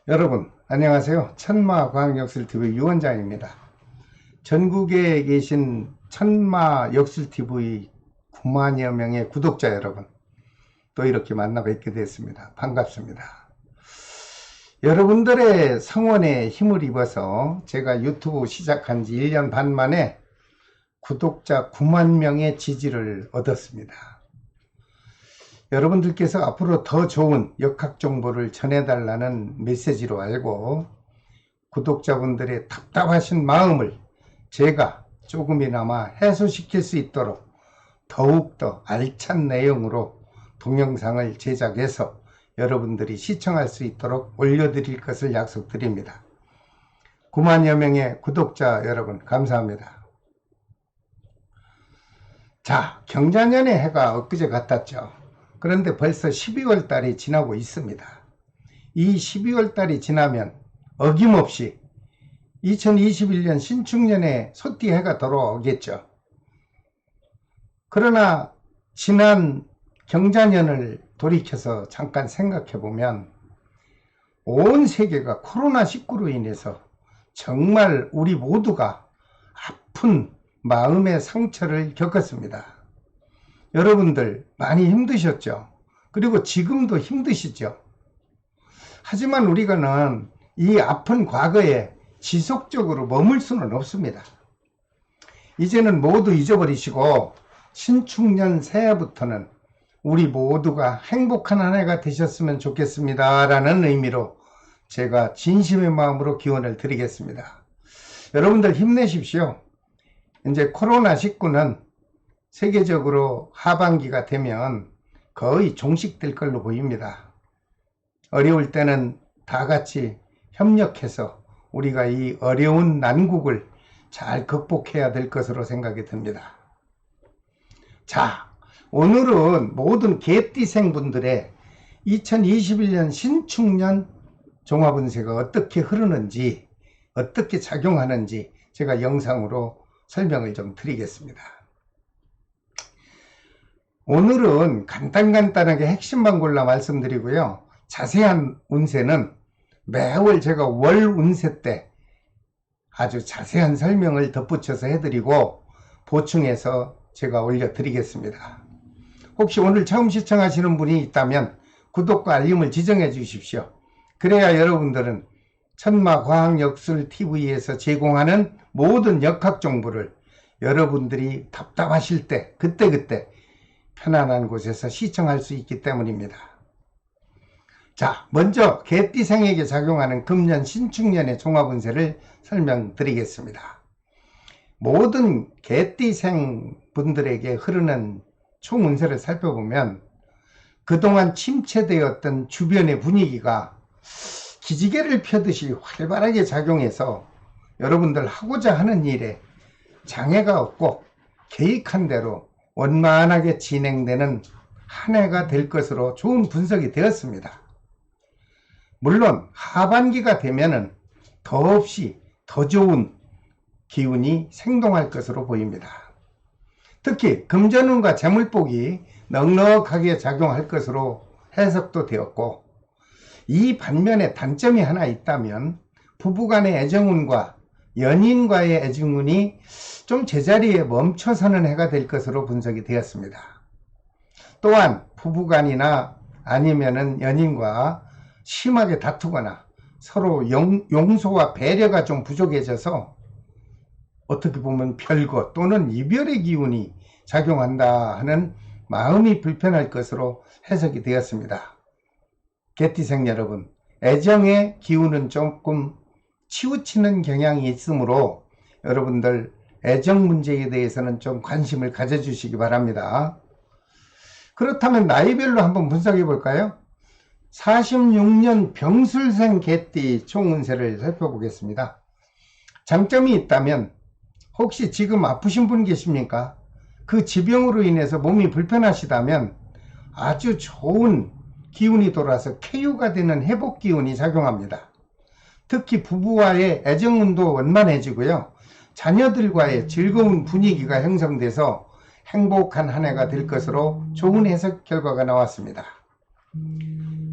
여러분 안녕하세요. 천마과학역술TV 유원장입니다. 전국에 계신 천마역술TV 9만여 명의 구독자 여러분, 또 이렇게 만나 뵙게 됐습니다. 반갑습니다. 여러분들의 성원에 힘을 입어서 제가 유튜브 시작한 지 1년 반 만에 구독자 9만 명의 지지를 얻었습니다. 여러분들께서 앞으로 더 좋은 역학 정보를 전해달라는 메시지로 알고 구독자분들의 답답하신 마음을 제가 조금이나마 해소시킬 수 있도록 더욱더 알찬 내용으로 동영상을 제작해서 여러분들이 시청할 수 있도록 올려드릴 것을 약속드립니다. 9만여 명의 구독자 여러분 감사합니다. 자, 경자년의 해가 엊그제 같았죠. 그런데 벌써 12월 달이 지나고 있습니다. 이 12월 달이 지나면 어김없이 2021년 신축년에 소띠해가 돌아오겠죠. 그러나 지난 경자년을 돌이켜서 잠깐 생각해 보면 온 세계가 코로나19로 인해서 정말 우리 모두가 아픈 마음의 상처를 겪었습니다. 여러분들 많이 힘드셨죠? 그리고 지금도 힘드시죠? 하지만 우리가는 이 아픈 과거에 지속적으로 머물 수는 없습니다. 이제는 모두 잊어버리시고 신축년 새해부터는 우리 모두가 행복한 한 해가 되셨으면 좋겠습니다 라는 의미로 제가 진심의 마음으로 기원을 드리겠습니다. 여러분들 힘내십시오. 이제 코로나19는 세계적으로 하반기가 되면 거의 종식될 걸로 보입니다. 어려울 때는 다 같이 협력해서 우리가 이 어려운 난국을 잘 극복해야 될 것으로 생각이 듭니다. 자, 오늘은 모든 개띠생분들의 2021년 신축년 종합운세가 어떻게 흐르는지, 어떻게 작용하는지 제가 영상으로 설명을 좀 드리겠습니다. 오늘은 간단하게 핵심만 골라 말씀드리고요. 자세한 운세는 매월 제가 월 운세 때 아주 자세한 설명을 덧붙여서 해드리고 보충해서 제가 올려드리겠습니다. 혹시 오늘 처음 시청하시는 분이 있다면 구독과 알림을 지정해 주십시오. 그래야 여러분들은 천마과학역술TV에서 제공하는 모든 역학 정보를 여러분들이 답답하실 때 그때그때 편안한 곳에서 시청할 수 있기 때문입니다. 자, 먼저 개띠생에게 작용하는 금년 신축년의 종합운세를 설명드리겠습니다. 모든 개띠생 분들에게 흐르는 총운세를 살펴보면 그동안 침체되었던 주변의 분위기가 기지개를 펴듯이 활발하게 작용해서 여러분들 하고자 하는 일에 장애가 없고 계획한 대로 원만하게 진행되는 한 해가 될 것으로 좋은 분석이 되었습니다. 물론 하반기가 되면은 더없이 더 좋은 기운이 생동할 것으로 보입니다. 특히 금전운과 재물복이 넉넉하게 작용할 것으로 해석도 되었고, 이 반면에 단점이 하나 있다면 부부간의 애정운과 연인과의 애정운이 좀 제자리에 멈춰서는 해가 될 것으로 분석이 되었습니다. 또한 부부간이나 아니면은 연인과 심하게 다투거나 서로 용서와 배려가 좀 부족해져서 어떻게 보면 별거 또는 이별의 기운이 작용한다 하는 마음이 불편할 것으로 해석이 되었습니다. 개띠생 여러분, 애정의 기운은 조금 치우치는 경향이 있으므로 여러분들 애정 문제에 대해서는 좀 관심을 가져주시기 바랍니다. 그렇다면 나이별로 한번 분석해 볼까요? 46년 병술생 개띠 총운세를 살펴보겠습니다. 장점이 있다면 혹시 지금 아프신 분 계십니까? 그 지병으로 인해서 몸이 불편하시다면 아주 좋은 기운이 돌아서 쾌유가 되는 회복 기운이 작용합니다. 특히 부부와의 애정운도 원만해지고요. 자녀들과의 즐거운 분위기가 형성돼서 행복한 한 해가 될 것으로 좋은 해석 결과가 나왔습니다.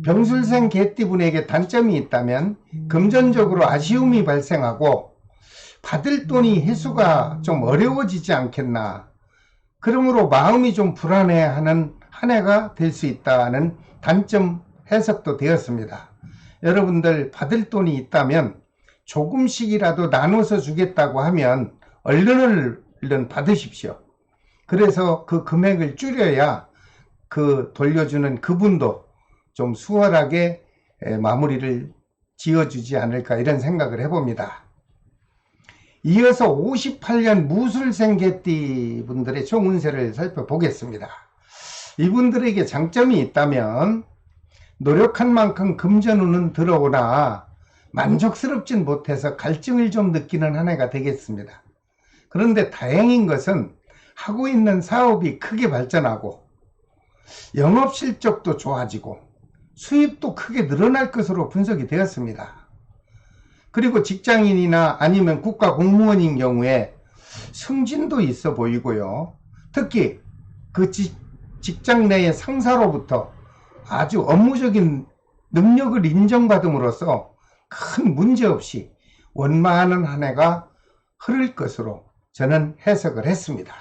병술생 개띠분에게 단점이 있다면 금전적으로 아쉬움이 발생하고 받을 돈이 회수가 좀 어려워지지 않겠나. 그러므로 마음이 좀 불안해하는 한 해가 될 수 있다는 단점 해석도 되었습니다. 여러분들 받을 돈이 있다면 조금씩이라도 나눠서 주겠다고 하면 얼른 받으십시오. 그래서 그 금액을 줄여야 그 돌려주는 그분도 좀 수월하게 마무리를 지어주지 않을까 이런 생각을 해봅니다. 이어서 58년 무술생 개띠 분들의 총 운세를 살펴보겠습니다. 이분들에게 장점이 있다면 노력한 만큼 금전운은 들어오나 만족스럽진 못해서 갈증을 좀 느끼는 한 해가 되겠습니다. 그런데 다행인 것은 하고 있는 사업이 크게 발전하고 영업 실적도 좋아지고 수입도 크게 늘어날 것으로 분석이 되었습니다. 그리고 직장인이나 아니면 국가 공무원인 경우에 승진도 있어 보이고요. 특히 그 직장 내의 상사로부터 아주 업무적인 능력을 인정받음으로써 큰 문제 없이 원만한 한 해가 흐를 것으로 저는 해석을 했습니다.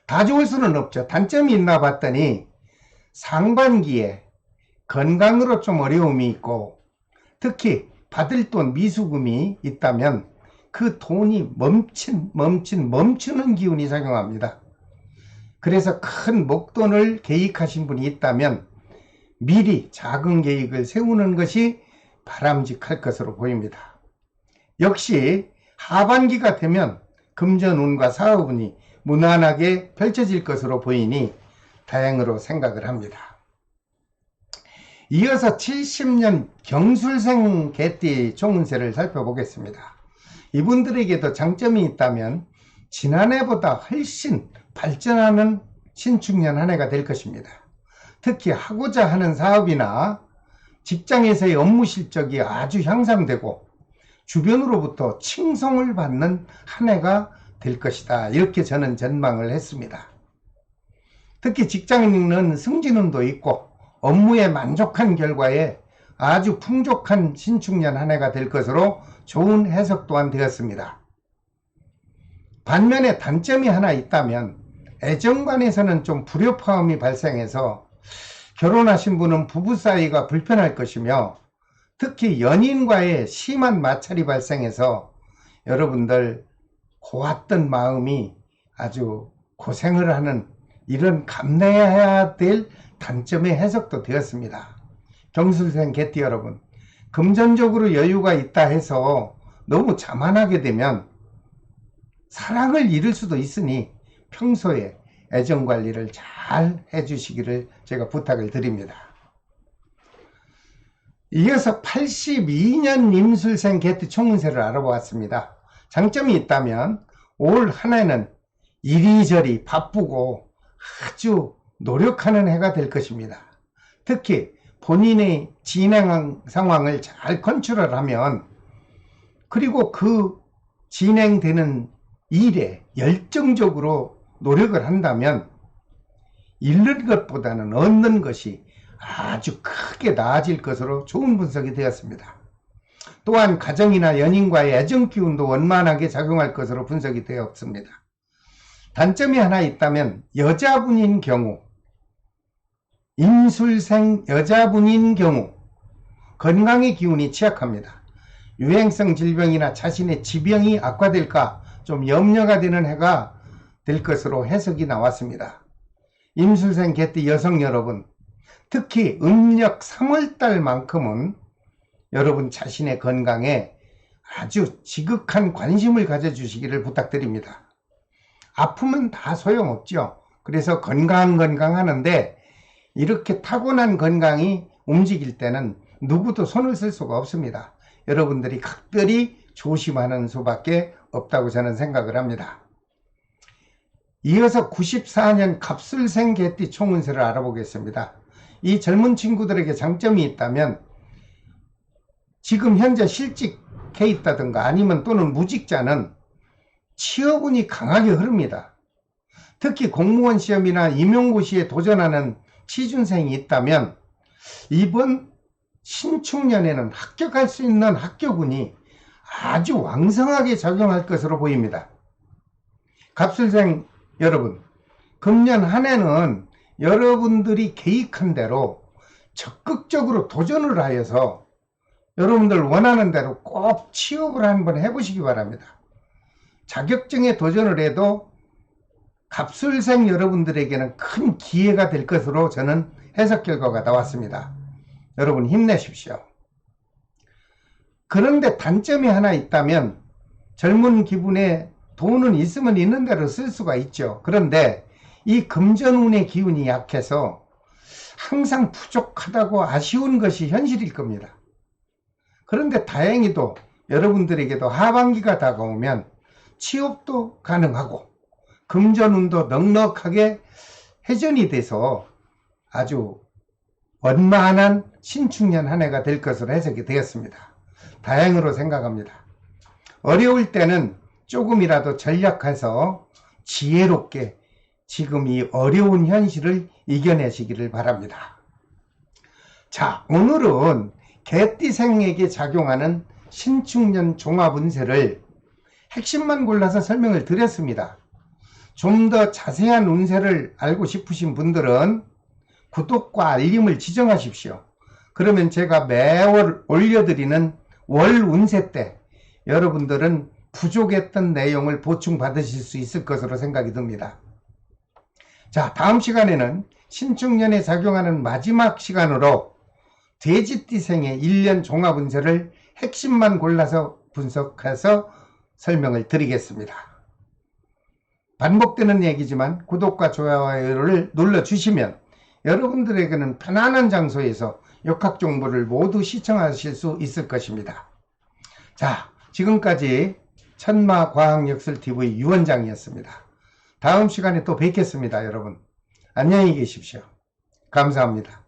다 좋을 수는 없죠. 단점이 있나 봤더니 상반기에 건강으로 좀 어려움이 있고 특히 받을 돈 미수금이 있다면 그 돈이 멈추는 기운이 작용합니다. 그래서 큰 목돈을 계획하신 분이 있다면 미리 작은 계획을 세우는 것이 바람직할 것으로 보입니다. 역시 하반기가 되면 금전운과 사업운이 무난하게 펼쳐질 것으로 보이니 다행으로 생각을 합니다. 이어서 70년 경술생 개띠 총운세를 살펴보겠습니다. 이분들에게도 장점이 있다면 지난해보다 훨씬 발전하는 신축년 한 해가 될 것입니다. 특히 하고자 하는 사업이나 직장에서의 업무 실적이 아주 향상되고 주변으로부터 칭송을 받는 한 해가 될 것이다. 이렇게 저는 전망을 했습니다. 특히 직장인은 승진운도 있고 업무에 만족한 결과에 아주 풍족한 신축년 한 해가 될 것으로 좋은 해석 또한 되었습니다. 반면에 단점이 하나 있다면 애정관에서는 좀 불협화음이 발생해서 결혼하신 분은 부부 사이가 불편할 것이며 특히 연인과의 심한 마찰이 발생해서 여러분들 고왔던 마음이 아주 고생을 하는 이런 감내해야 될 단점의 해석도 되었습니다. 경술생 개띠 여러분, 금전적으로 여유가 있다 해서 너무 자만하게 되면 사랑을 잃을 수도 있으니 평소에 애정관리를 잘 해주시기를 제가 부탁을 드립니다. 이어서 82년 임술생 개띠 총운세를 알아보았습니다. 장점이 있다면 올 한 해는 이리저리 바쁘고 아주 노력하는 해가 될 것입니다. 특히 본인의 진행 상황을 잘 컨트롤 하면 그리고 그 진행되는 일에 열정적으로 노력을 한다면 잃는 것보다는 얻는 것이 아주 크게 나아질 것으로 좋은 분석이 되었습니다. 또한 가정이나 연인과의 애정 기운도 원만하게 작용할 것으로 분석이 되었습니다. 단점이 하나 있다면 여자분인 경우, 임술생 여자분인 경우 건강의 기운이 취약합니다. 유행성 질병이나 자신의 지병이 악화될까 좀 염려가 되는 해가 될 것으로 해석이 나왔습니다. 임술생 개띠 여성 여러분, 특히 음력 3월달만큼은 여러분 자신의 건강에 아주 지극한 관심을 가져주시기를 부탁드립니다. 아프면 다 소용없죠. 그래서 건강 하는데 이렇게 타고난 건강이 움직일 때는 누구도 손을 쓸 수가 없습니다. 여러분들이 각별히 조심하는 수밖에 없다고 저는 생각을 합니다. 이어서 94년 갑술생 개띠 총운세를 알아보겠습니다. 이 젊은 친구들에게 장점이 있다면 지금 현재 실직해 있다든가 아니면 또는 무직자는 취업운이 강하게 흐릅니다. 특히 공무원 시험이나 임용고시에 도전하는 취준생이 있다면 이번 신축년에는 합격할 수 있는 합격운이 아주 왕성하게 작용할 것으로 보입니다. 갑술생 여러분, 금년 한 해는 여러분들이 계획한 대로 적극적으로 도전을 하여서 여러분들 원하는 대로 꼭 취업을 한번 해보시기 바랍니다. 자격증에 도전을 해도 갑술생 여러분들에게는 큰 기회가 될 것으로 저는 해석 결과가 나왔습니다. 여러분 힘내십시오. 그런데 단점이 하나 있다면 젊은 기분에 돈은 있으면 있는 대로 쓸 수가 있죠. 그런데 이 금전운의 기운이 약해서 항상 부족하다고 아쉬운 것이 현실일 겁니다. 그런데 다행히도 여러분들에게도 하반기가 다가오면 취업도 가능하고 금전운도 넉넉하게 회전이 돼서 아주 원만한 신축년 한 해가 될 것으로 해석이 되었습니다. 다행으로 생각합니다. 어려울 때는 조금이라도 전략해서 지혜롭게 지금 이 어려운 현실을 이겨내시기를 바랍니다. 자, 오늘은 개띠생에게 작용하는 신축년 종합운세를 핵심만 골라서 설명을 드렸습니다. 좀 더 자세한 운세를 알고 싶으신 분들은 구독과 알림을 지정하십시오. 그러면 제가 매월 올려드리는 월 운세 때 여러분들은 부족했던 내용을 보충받으실 수 있을 것으로 생각이 듭니다. 자, 다음 시간에는 신축년에 작용하는 마지막 시간으로 돼지띠생의 1년 종합운세를 핵심만 골라서 분석해서 설명을 드리겠습니다. 반복되는 얘기지만 구독과 좋아요를 눌러주시면 여러분들에게는 편안한 장소에서 역학 정보를 모두 시청하실 수 있을 것입니다. 자, 지금까지 천마과학역술TV 유원장이었습니다. 다음 시간에 또 뵙겠습니다, 여러분. 안녕히 계십시오. 감사합니다.